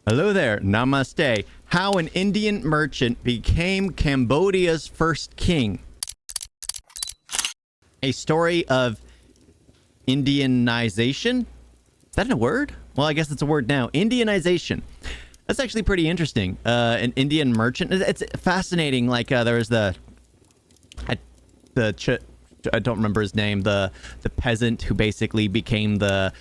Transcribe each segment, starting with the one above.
Hello there, namaste. How an Indian merchant became Cambodia's first king. A story of Indianization? Is that a word? Well, I guess it's a word now. Indianization. That's actually pretty interesting. An Indian merchant. It's fascinating. Like there was I don't remember his name. The peasant who basically became the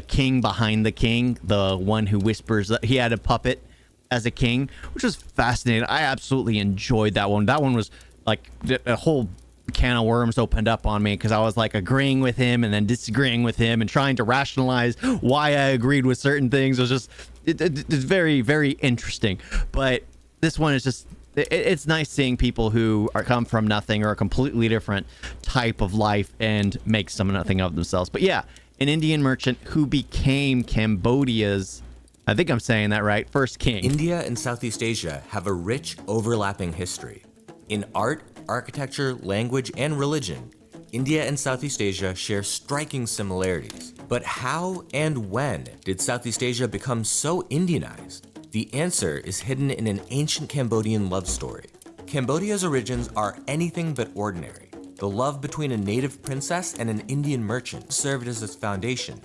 king behind the king. The one who whispers. He had a puppet as a king, which was fascinating. I absolutely enjoyed that one. That one was like a whole can of worms opened up on me because I was like agreeing with him and then disagreeing with him and trying to rationalize why I agreed with certain things. It was just it's very, very interesting. But this one is just it's nice seeing people who come from nothing or a completely different type of life and make nothing of themselves. But yeah, an Indian merchant who became Cambodia's, I think I'm saying that right, first king. India and Southeast Asia have a rich, overlapping history. In art, architecture, language, and religion, India and Southeast Asia share striking similarities. But how and when did Southeast Asia become so Indianized? The answer is hidden in an ancient Cambodian love story. Cambodia's origins are anything but ordinary. The love between a native princess and an Indian merchant served as its foundation.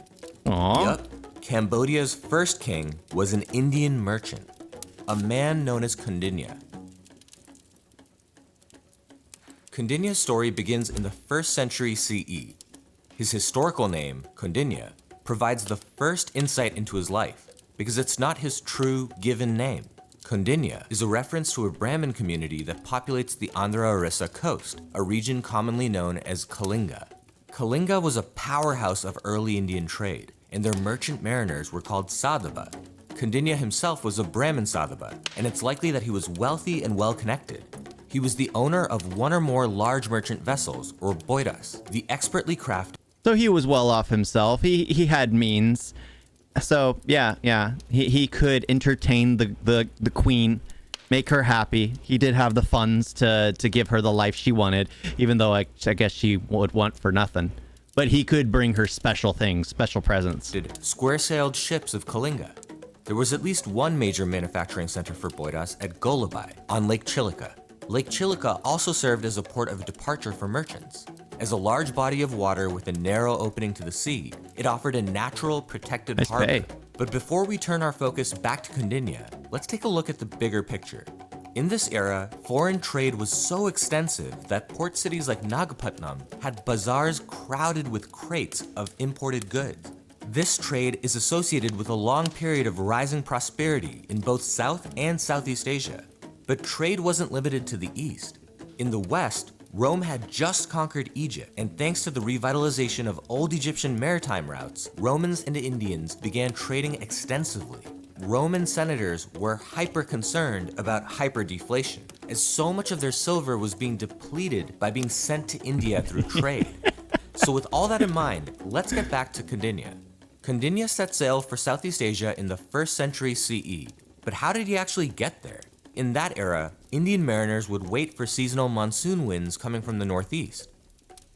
Aww. Yup, Cambodia's first king was an Indian merchant, a man known as Kaundinya. Kaundinya's story begins in the 1st century CE. His historical name, Kaundinya, provides the first insight into his life, because it's not his true given name. Kaundinya is a reference to a Brahmin community that populates the Andhra Orissa coast, a region commonly known as Kalinga. Kalinga was a powerhouse of early Indian trade, and their merchant mariners were called Sadhava. Kaundinya himself was a Brahmin Sadhava, and it's likely that he was wealthy and well-connected. He was the owner of one or more large merchant vessels, or boiras, the expertly crafted. So he was well off himself. He had means. So yeah, he could entertain the queen, make her happy. He did have the funds to give her the life she wanted, even though I guess she would want for nothing. But he could bring her special things, special presents. Square-sailed ships of Kalinga. There was at least one major manufacturing center for boiras at Golabai on Lake Chilika. Lake Chilika also served as a port of departure for merchants. As a large body of water with a narrow opening to the sea, it offered a natural, protected harbor. But before we turn our focus back to Kaundinya, let's take a look at the bigger picture. In this era, foreign trade was so extensive that port cities like Nagapatnam had bazaars crowded with crates of imported goods. This trade is associated with a long period of rising prosperity in both South and Southeast Asia. But trade wasn't limited to the east. In the west, Rome had just conquered Egypt, and thanks to the revitalization of old Egyptian maritime routes, Romans and Indians began trading extensively. Roman senators were hyper-concerned about hyperdeflation, as so much of their silver was being depleted by being sent to India through trade. So with all that in mind, let's get back to Kaundinya. Kaundinya set sail for Southeast Asia in the 1st century CE. But how did he actually get there? In that era, Indian mariners would wait for seasonal monsoon winds coming from the northeast.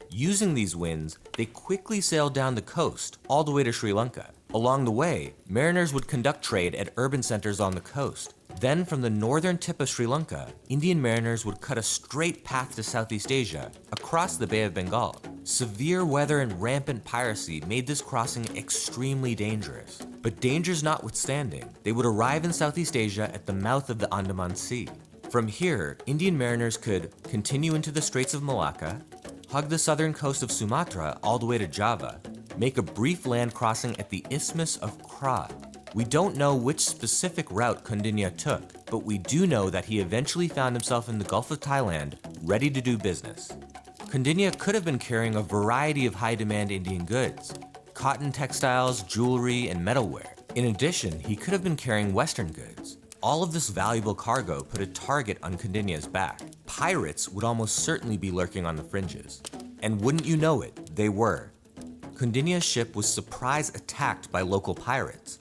Using these winds, they quickly sailed down the coast, all the way to Sri Lanka. Along the way, mariners would conduct trade at urban centers on the coast. Then from the northern tip of Sri Lanka, Indian mariners would cut a straight path to Southeast Asia, across the Bay of Bengal. Severe weather and rampant piracy made this crossing extremely dangerous. But dangers notwithstanding, they would arrive in Southeast Asia at the mouth of the Andaman Sea. From here, Indian mariners could continue into the Straits of Malacca, hug the southern coast of Sumatra all the way to Java, make a brief land crossing at the Isthmus of Kra. We don't know which specific route Kaundinya took, but we do know that he eventually found himself in the Gulf of Thailand, ready to do business. Kaundinya could have been carrying a variety of high-demand Indian goods, cotton textiles, jewelry, and metalware. In addition, he could have been carrying Western goods. All of this valuable cargo put a target on Kaundinya's back. Pirates would almost certainly be lurking on the fringes. And wouldn't you know it, they were. Kaundinya's ship was surprise attacked by local pirates.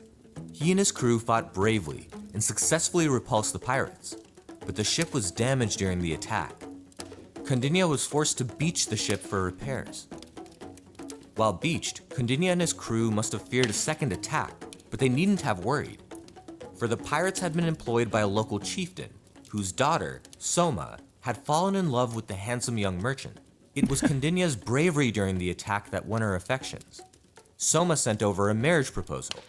He and his crew fought bravely and successfully repulsed the pirates, but the ship was damaged during the attack. Kaundinya was forced to beach the ship for repairs. While beached, Kaundinya and his crew must have feared a second attack, but they needn't have worried. for the pirates had been employed by a local chieftain, whose daughter, Soma, had fallen in love with the handsome young merchant. It was Kaundinya's bravery during the attack that won her affections. Soma sent over a marriage proposal.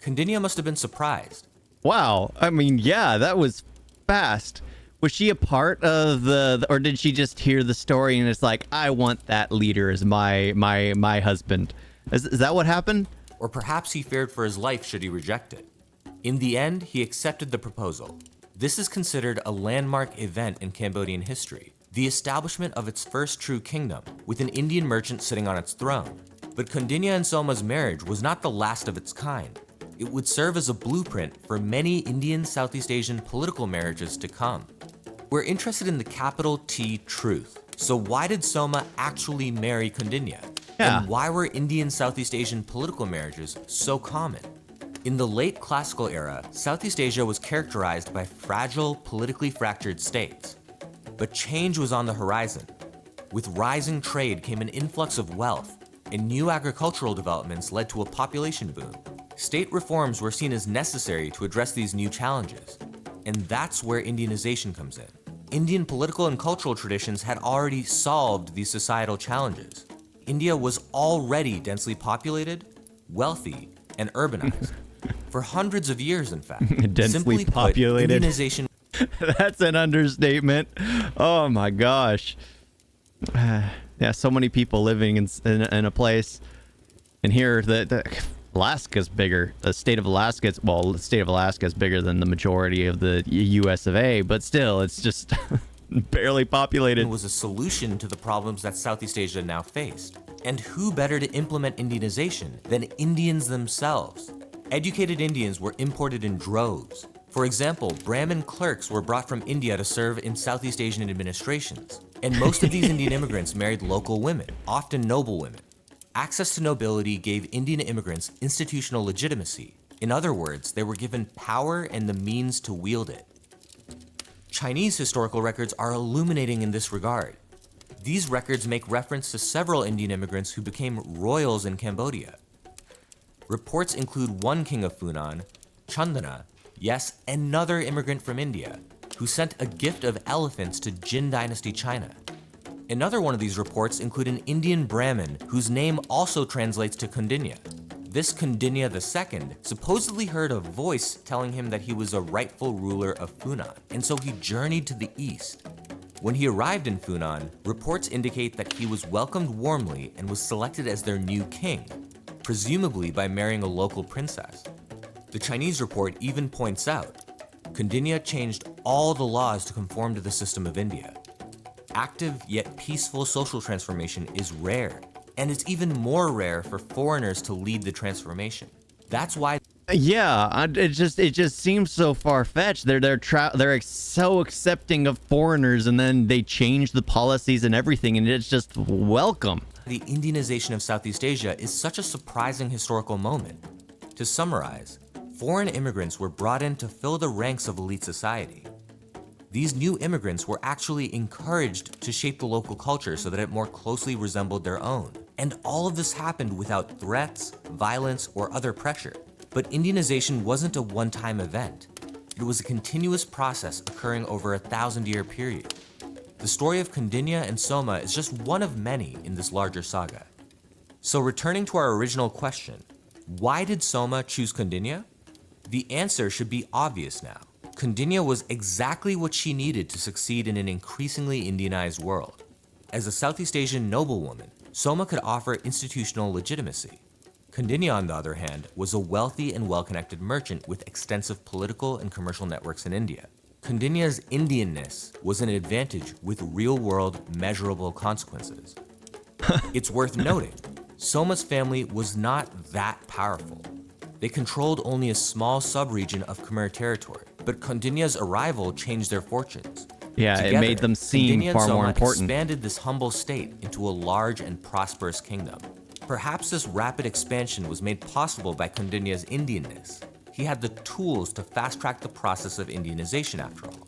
Kaundinya must have been surprised. Wow. I mean, yeah, that was fast. Was she a part of or did she just hear the story and it's like, I want that leader as my husband? Is that what happened? Or perhaps he feared for his life should he reject it. In the end, he accepted the proposal. This is considered a landmark event in Cambodian history, the establishment of its first true kingdom, with an Indian merchant sitting on its throne. But Kaundinya and Soma's marriage was not the last of its kind. It would serve as a blueprint for many Indian Southeast Asian political marriages to come. We're interested in the capital T truth. So why did Soma actually marry Kaundinya? Yeah. And why were Indian Southeast Asian political marriages so common? In the late classical era, Southeast Asia was characterized by fragile, politically fractured states. But change was on the horizon. With rising trade came an influx of wealth, and new agricultural developments led to a population boom. State reforms were seen as necessary to address these new challenges. And that's where Indianization comes in. Indian political and cultural traditions had already solved these societal challenges. India was already densely populated, wealthy, and urbanized. For hundreds of years, in fact. Densely Simply put, populated. Indianization. That's an understatement. Oh my gosh. Yeah, so many people living in a place. And here, Alaska's bigger. The state of Alaska is bigger than the majority of the U.S. of A. But still, it's just barely populated. Was a solution to the problems that Southeast Asia now faced. And who better to implement Indianization than Indians themselves? Educated Indians were imported in droves. For example, Brahmin clerks were brought from India to serve in Southeast Asian administrations. And most of these Indian immigrants married local women, often noble women. Access to nobility gave Indian immigrants institutional legitimacy. In other words, they were given power and the means to wield it. Chinese historical records are illuminating in this regard. These records make reference to several Indian immigrants who became royals in Cambodia. Reports include one king of Funan, Kaundinya, yes, another immigrant from India, who sent a gift of elephants to Jin Dynasty China. Another one of these reports include an Indian Brahmin whose name also translates to Kaundinya. This Kaundinya II supposedly heard a voice telling him that he was a rightful ruler of Funan, and so he journeyed to the east. When he arrived in Funan, reports indicate that he was welcomed warmly and was selected as their new king, presumably by marrying a local princess. The Chinese report even points out, Kaundinya changed all the laws to conform to the system of India. Active yet peaceful social transformation is rare, and it's even more rare for foreigners to lead the transformation. That's why. Yeah, it just seems so far-fetched. They're so accepting of foreigners, and then they change the policies and everything, and it's just welcome. The Indianization of Southeast Asia is such a surprising historical moment. To summarize, foreign immigrants were brought in to fill the ranks of elite society. These new immigrants were actually encouraged to shape the local culture so that it more closely resembled their own. And all of this happened without threats, violence, or other pressure. But Indianization wasn't a one-time event. It was a continuous process occurring over a 1,000-year period. The story of Kaundinya and Soma is just one of many in this larger saga. So returning to our original question, why did Soma choose Kaundinya? The answer should be obvious now. Kaundinya was exactly what she needed to succeed in an increasingly Indianized world. As a Southeast Asian noblewoman, Soma could offer institutional legitimacy. Kaundinya, on the other hand, was a wealthy and well-connected merchant with extensive political and commercial networks in India. Kaundinya's Indianness was an advantage with real-world, measurable consequences. It's worth noting, Soma's family was not that powerful. They controlled only a small sub-region of Khmer territory, but Kaundinya's arrival changed their fortunes. Yeah, Together, it made them seem Kaundinya far and more Soma important. expanded this humble state into a large and prosperous kingdom. Perhaps this rapid expansion was made possible by Kaundinya's Indianness. He had the tools to fast-track the process of Indianization, after all.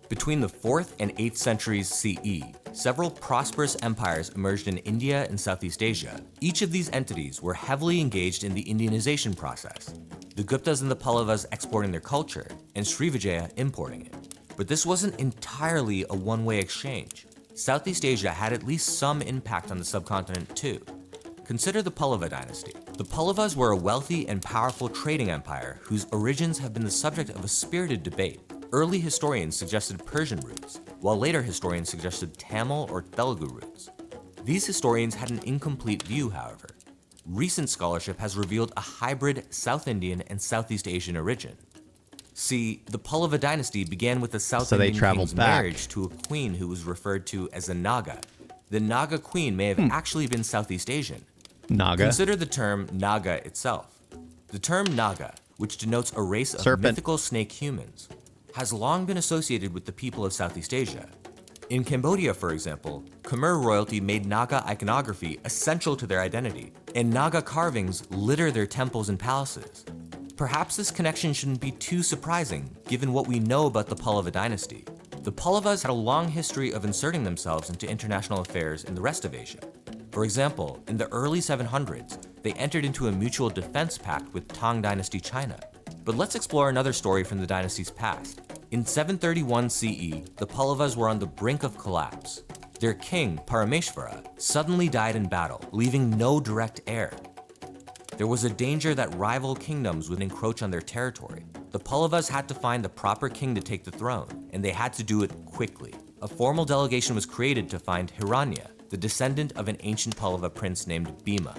Between the 4th and 8th centuries CE, several prosperous empires emerged in India and Southeast Asia. Each of these entities were heavily engaged in the Indianization process, the Guptas and the Pallavas exporting their culture, and Srivijaya importing it. But this wasn't entirely a one-way exchange. Southeast Asia had at least some impact on the subcontinent too. Consider the Pallava dynasty. The Pallavas were a wealthy and powerful trading empire whose origins have been the subject of a spirited debate. Early historians suggested Persian roots, while later historians suggested Tamil or Telugu roots. These historians had an incomplete view, however. Recent scholarship has revealed a hybrid South Indian and Southeast Asian origin. See, the Pallava dynasty began with a South Indian king's marriage to a queen who was referred to as a Naga. The Naga queen may have actually been Southeast Asian. Naga. Consider the term Naga itself. The term Naga, which denotes a race of mythical snake humans, has long been associated with the people of Southeast Asia. In Cambodia, for example, Khmer royalty made Naga iconography essential to their identity, and Naga carvings litter their temples and palaces. Perhaps this connection shouldn't be too surprising, given what we know about the Pallava dynasty. The Pallavas had a long history of inserting themselves into international affairs in the rest of Asia. For example, in the early 700s, they entered into a mutual defense pact with Tang Dynasty China. But let's explore another story from the dynasty's past. In 731 CE, the Pallavas were on the brink of collapse. Their king, Parameshvara, suddenly died in battle, leaving no direct heir. There was a danger that rival kingdoms would encroach on their territory. The Pallavas had to find the proper king to take the throne, and they had to do it quickly. A formal delegation was created to find Hiranya, the descendant of an ancient Pallava prince named Bhima.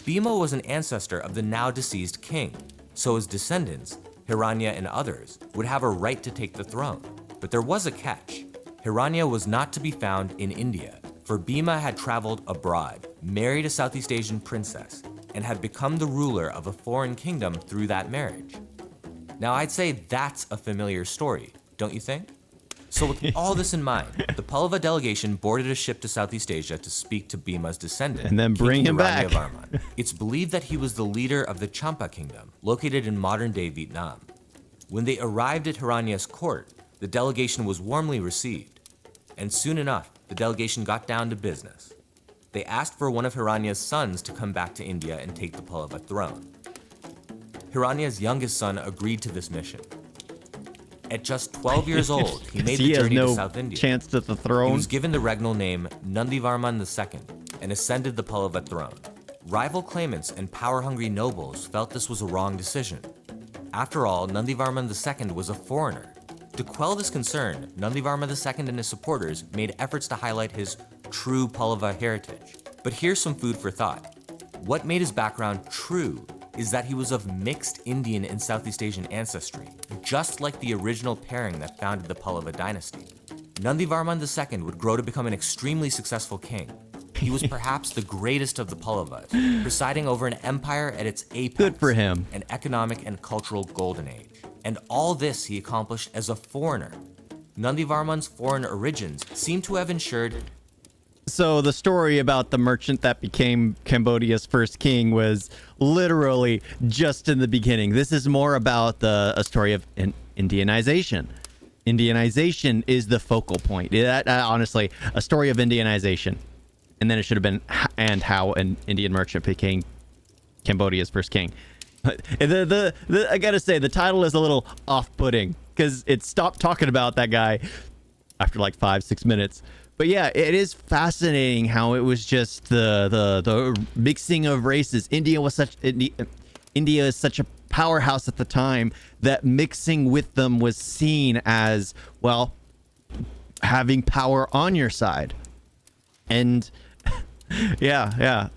Bhima was an ancestor of the now deceased king, so his descendants, Hiranya and others, would have a right to take the throne. But there was a catch. Hiranya was not to be found in India, for Bhima had traveled abroad, married a Southeast Asian princess, and had become the ruler of a foreign kingdom through that marriage. Now I'd say that's a familiar story, don't you think? So with all this in mind, the Pallava delegation boarded a ship to Southeast Asia to speak to Bhima's descendant, and then bring him back. Varman. It's believed that he was the leader of the Champa kingdom, located in modern-day Vietnam. When they arrived at Hiranya's court, the delegation was warmly received. And soon enough, the delegation got down to business. They asked for one of Hiranya's sons to come back to India and take the Pallava throne. Hiranya's youngest son agreed to this mission. At just 12 years old, he made the journey to South India. Chance to the throne. He was given the regnal name Nandivarman II and ascended the Pallava throne. Rival claimants and power-hungry nobles felt this was a wrong decision. After all, Nandivarman II was a foreigner. To quell this concern, Nandivarma II and his supporters made efforts to highlight his true Pallava heritage. But here's some food for thought. What made his background true is that he was of mixed Indian and Southeast Asian ancestry, just like the original pairing that founded the Pallava dynasty. Nandivarman II would grow to become an extremely successful king. He was perhaps the greatest of the Pallavas, presiding over an empire at its apex. Good for him. An economic and cultural golden age. And all this he accomplished as a foreigner. Nandivarman's foreign origins seem to have ensured. So the story about the merchant that became Cambodia's first king was literally just in the beginning. This is more about a story of Indianization. Indianization is the focal point. Honestly, a story of Indianization. And then it should have been and how an Indian merchant became Cambodia's first king. I gotta say, the title is a little off-putting because it stopped talking about that guy after like 5-6 minutes. But yeah, it is fascinating how it was just the mixing of races. India is such a powerhouse at the time that mixing with them was seen as, well, having power on your side. And yeah.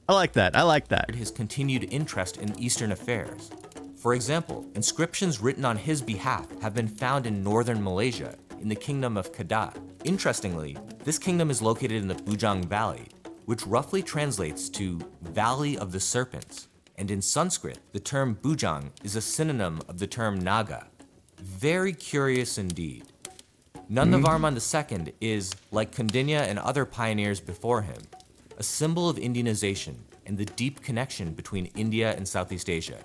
I like that. His continued interest in Eastern affairs. For example, inscriptions written on his behalf have been found in northern Malaysia in the kingdom of Kedah. Interestingly, this kingdom is located in the Bujang Valley, which roughly translates to Valley of the Serpents. And in Sanskrit, the term Bujang is a synonym of the term Naga. Very curious indeed. Nandivarman II is, like Kaundinya and other pioneers before him, a symbol of Indianization and the deep connection between India and Southeast Asia.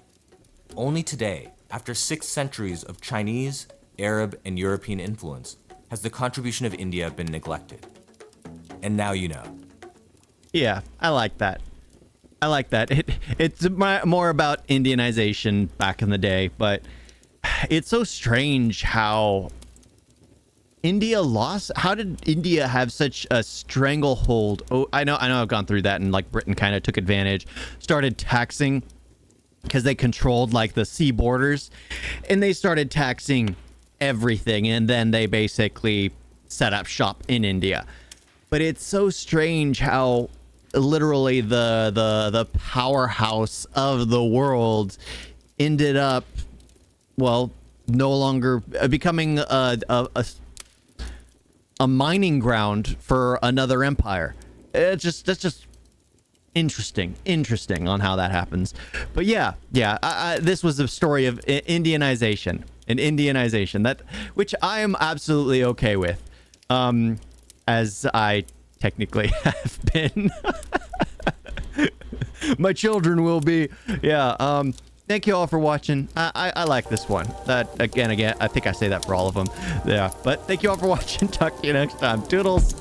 Only today, after 6 centuries of Chinese, Arab, and European influence, has the contribution of India been neglected. And now you know. Yeah, I like that. I like that. It's more about Indianization back in the day, but it's so strange how India lost. How did India have such a stranglehold? Oh, I know I've gone through that, and like Britain kind of took advantage, started taxing because they controlled like the sea borders, and they started taxing everything, and then they basically set up shop in India. But it's so strange how literally the powerhouse of the world ended up, well, no longer becoming a mining ground for another empire. That's just interesting on how that happens. But yeah, this was a story of Indianization, that which I am absolutely okay with, as I technically have been. My children will be. Yeah. Thank you all for watching. I like this one. That again, I think I say that for all of them. Yeah. But thank you all for watching. Talk to you next time. Toodles.